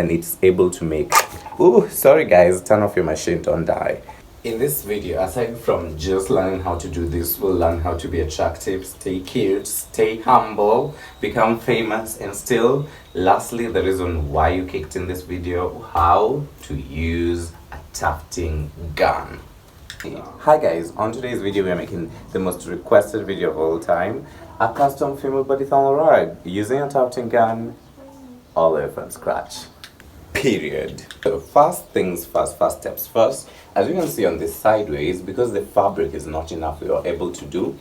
and it's able to make, ooh, sorry guys, turn off your machine, don't die. In this video, aside from just learning how to do this, we'll learn how to be attractive, stay cute, stay humble, become famous, and still, lastly, the reason why you kicked in this video, how to use a tufting gun. Hi guys, on today's video we are making the most requested video of all time, a custom female body thermal rug using a tufting gun all the way from scratch. Period. So first things first, first steps first. As you can see on this sideways, because the fabric is not enough, we were able to do,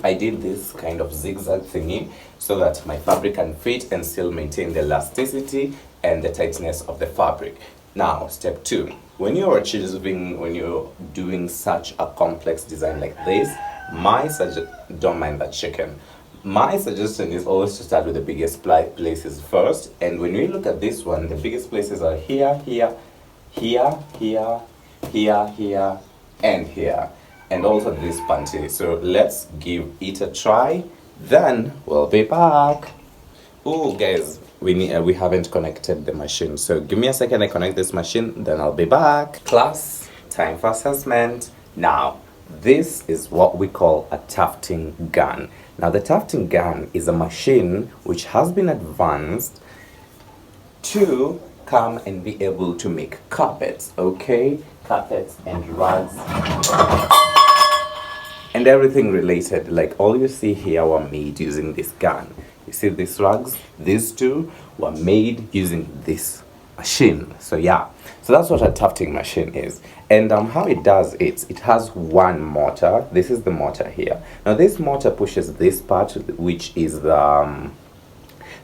I did this kind of zigzag thingy so that my fabric can fit and still maintain the elasticity and the tightness of the fabric. Now, step 2. When you're doing such a complex design like this, don't mind that chicken. My suggestion is always to start with the biggest places first. And when we look at this one, the biggest places are here, here, here, here, here, here, and here. And also this panty. So let's give it a try. Then we'll be back. Oh, guys, we haven't connected the machine. So give me a second, I connect this machine, then I'll be back. Class, time for assessment. Now, this is what we call a tufting gun. Now, the tufting gun is a machine which has been advanced to come and be able to make carpets, okay? Carpets and rugs and everything related. Like all you see here were made using this gun. You see these rugs? These two were made using this machine. So yeah, so that's what a tufting machine is. And how it does it has one motor. This is the motor here. Now this motor pushes this part, which is the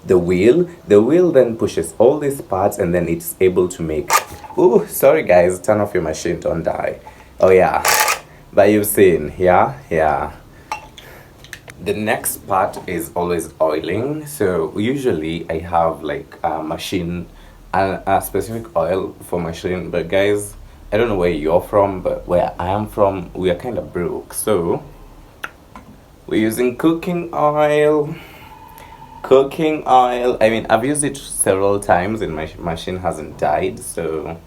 wheel. The wheel then pushes all these parts, and then it's able to make, ooh, sorry guys, turn off your machine, don't die. Oh yeah, but you've seen, yeah. The next part is always oiling. So usually I have like a machine, a specific oil for machine, but guys, I don't know where you're from, but where I am from, we are kind of broke. So we're using cooking oil. I mean, I've used it several times and my machine hasn't died. So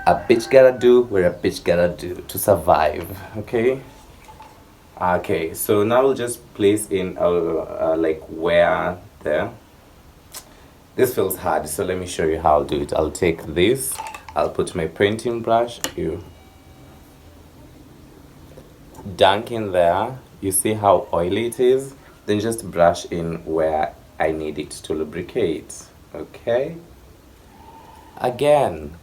a bitch gotta do what a bitch gotta do to survive. Okay, so now we'll just place in like where there. This feels hard, so let me show you how I'll do it. I'll take this, I'll put my painting brush, you dunk in there, you see how oily it is, then just brush in where I need it to lubricate. Okay, again,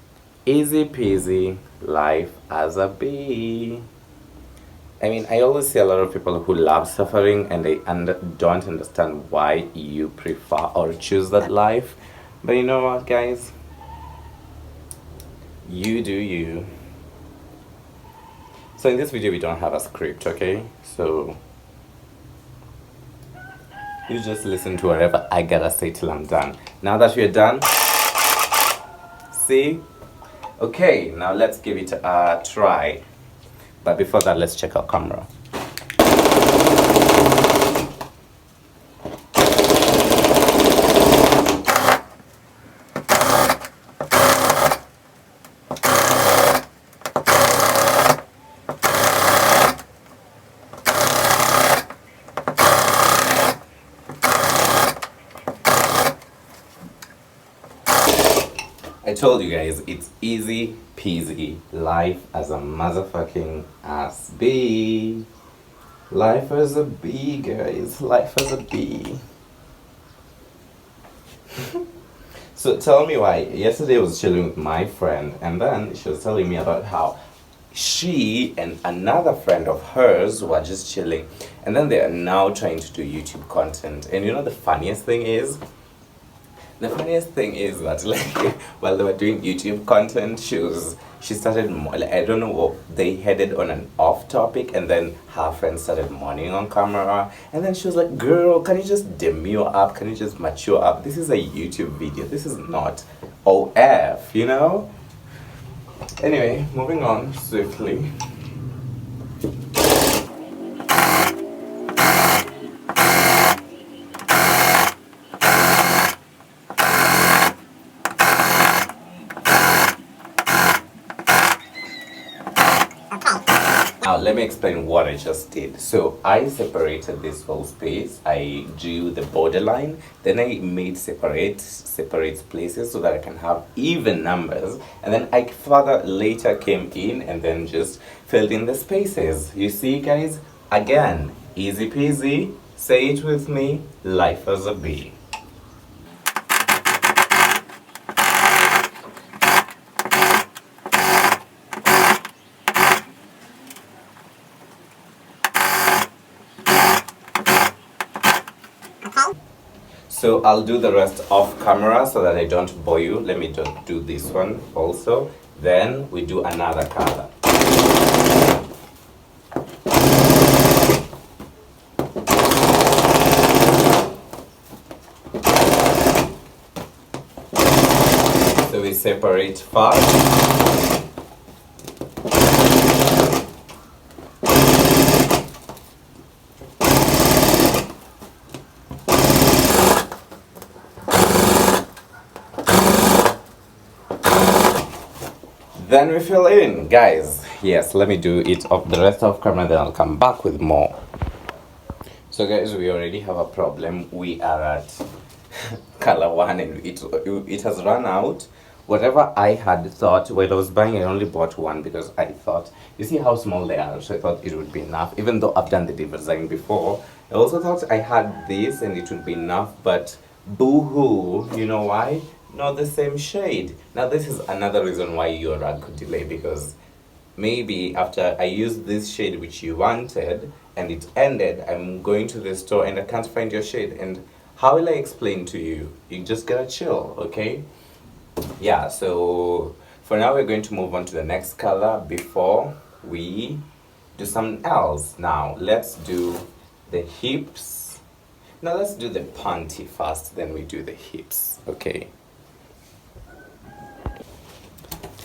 easy peasy, life as a bee. I mean, I always see a lot of people who love suffering and they don't understand why you prefer or choose that life. But you know what, guys? You do you. So in this video, we don't have a script, okay? So you just listen to whatever I gotta say till I'm done. Now that we're done, see? Okay, now let's give it a try. But before that, let's check our camera. I told you guys, it's easy peasy. Life as a motherfucking ass bee. Life as a bee, guys. Life as a bee. So tell me why. Yesterday I was chilling with my friend, and then she was telling me about how she and another friend of hers were just chilling, and then they are now trying to do YouTube content. And you know the funniest thing is? The funniest thing is that, like, while they were doing YouTube content, she started, like, I don't know what, they headed on an off topic, and then her friend started mourning on camera, and then she was like, girl, can you just demure up, can you just mature up? This is a YouTube video, this is not OF, you know? Anyway, moving on swiftly. Now, let me explain what I just did. So, I separated this whole space. I drew the borderline. Then I made separate places so that I can have even numbers. And then I further later came in and then just filled in the spaces. You see, guys? Again, easy peasy. Say it with me. Life as a bee. So I'll do the rest off camera so that I don't bore you. Let me just do this one also. Then we do another color. So we separate first. Then we fill in, guys. Yes, let me do it of the rest of camera, then I'll come back with more. So guys, we already have a problem. We are at color 1 and it has run out. Whatever I had thought when I was buying, I only bought one because I thought, you see how small they are, so I thought it would be enough. Even though I've done the design before, I also thought I had this and it would be enough, but boo-hoo, you know why? Not the same shade. Now this is another reason why your rug could delay, because maybe after I used this shade which you wanted and it ended, I'm going to the store and I can't find your shade. And how will I explain to you? You just gotta chill, okay? Yeah, so for now we're going to move on to the next color before we do something else. Now let's do the hips. Now let's do the panty first, then we do the hips, okay?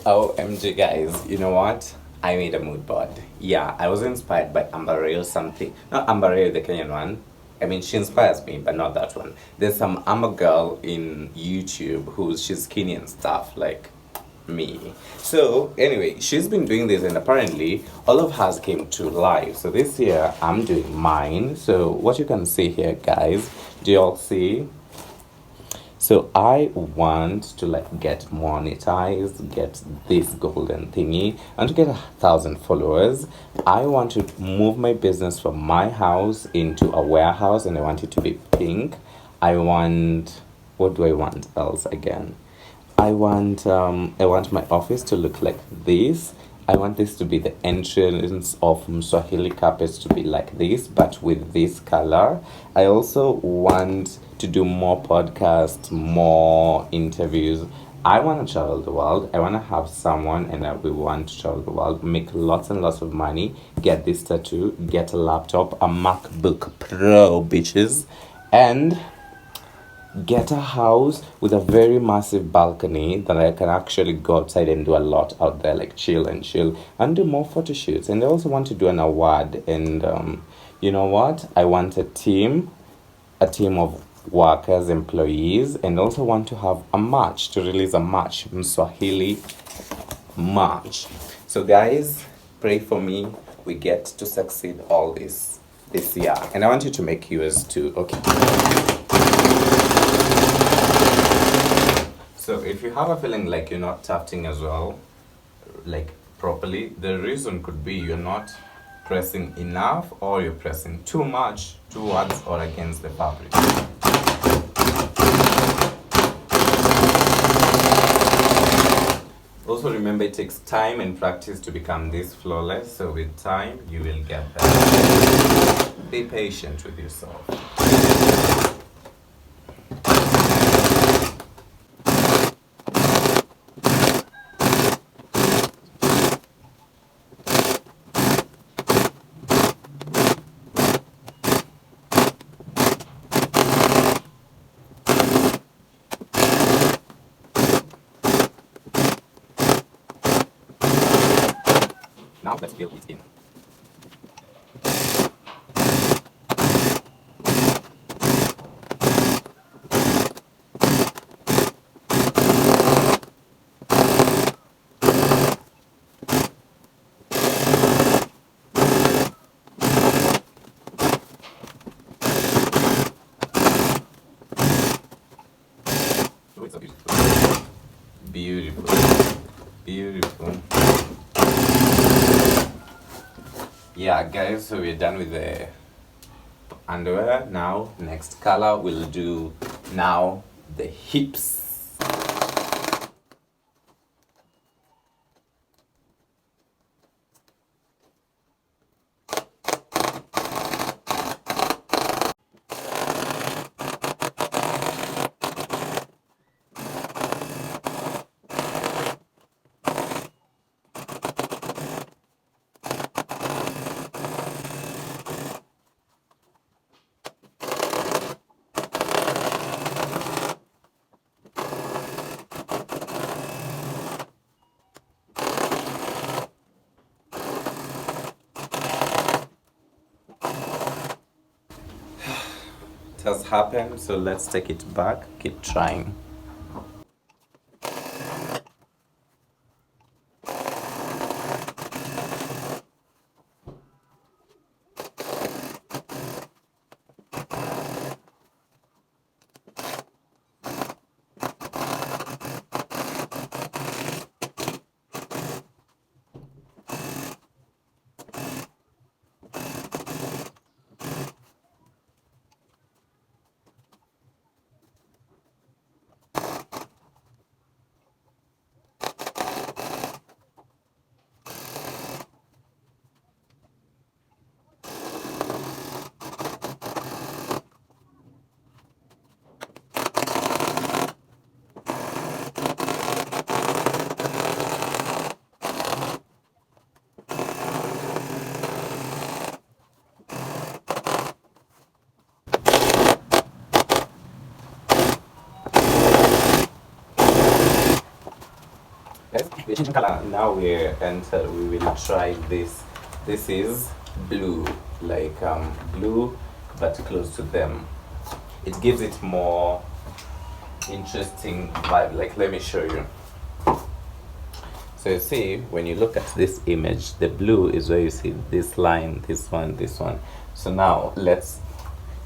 OMG guys, you know what? I made a mood board. Yeah, I was inspired by Amber Rail something. Not Amber Rail, the Kenyan one. I mean, she inspires me, but not that one. There's some Amber girl in YouTube she's skinny and stuff, like me. So, anyway, she's been doing this and apparently all of hers came to life. So this year, I'm doing mine. So what you can see here, guys, do you all see? So I want to like get monetized, get this golden thingy, and to get 1,000 followers. I want to move my business from my house into a warehouse, and I want it to be pink. I want, what do I want else again? I want my office to look like this. I want this to be the entrance of Swahili carpets to be like this, but with this color. I also want to do more podcasts, more interviews. I want to travel the world. I want to have someone, and we want to travel the world, make lots and lots of money, get this tattoo, get a laptop, a MacBook Pro, bitches, and get a house with a very massive balcony that I can actually go outside and do a lot out there, like chill and do more photo shoots. And I also want to do an award, and you know what, I want a team of workers, employees, and also want to have a match, to release a match, Swahili match. So guys, pray for me, we get to succeed all this year, and I want you to make yours too, okay? So if you have a feeling like you're not tufting as well, like properly, the reason could be you're not pressing enough, or you're pressing too much towards or against the fabric. Also remember, it takes time and practice to become this flawless, so with time you will get there. Be patient with yourself. Now let's fill it in. so beautiful. Beautiful. Beautiful. Yeah, guys, so we're done with the underwear. Now, next color, we'll do now the hips. It has happened, so let's take it back. Keep trying. We're changing color. Now we will try this. This is blue, like blue, but close to them. It gives it more interesting vibe. Like, let me show you. So you see, when you look at this image, the blue is where you see this line, this one, this one. So now let's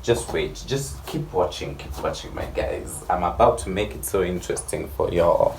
just wait. Just keep watching, my guys. I'm about to make it so interesting for y'all.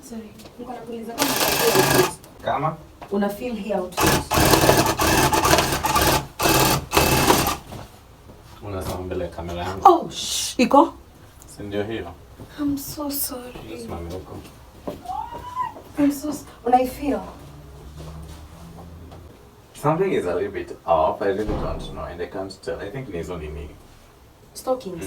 Sorry. Niko nakuuliza kama unafeel outfit. Kama? Una feel here outfit. Unasema mbele ya kamera yangu. Oh, iko? Si ndio hiyo? I'm so sorry. Usimame huko. I'm so unaifeel? Something is a little bit off. I really don't know and I can't tell. I think it's only me. Stockings.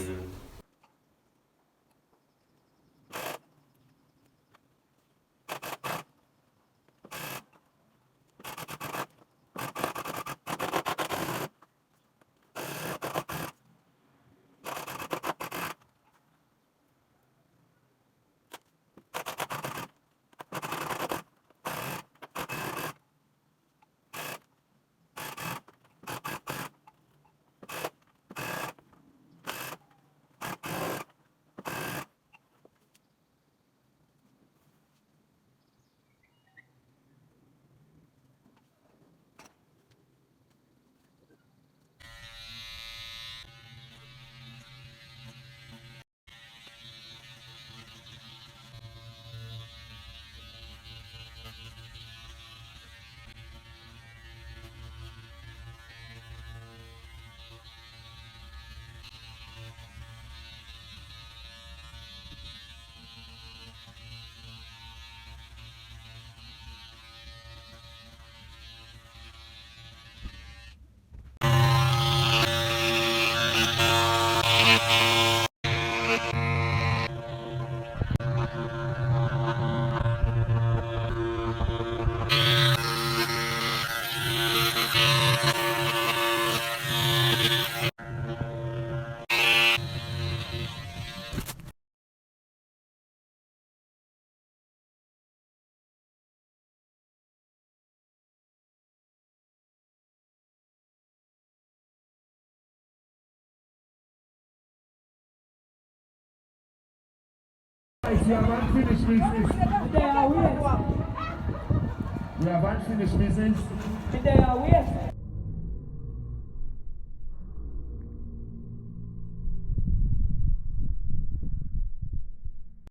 We have unfinished business. We have unfinished business.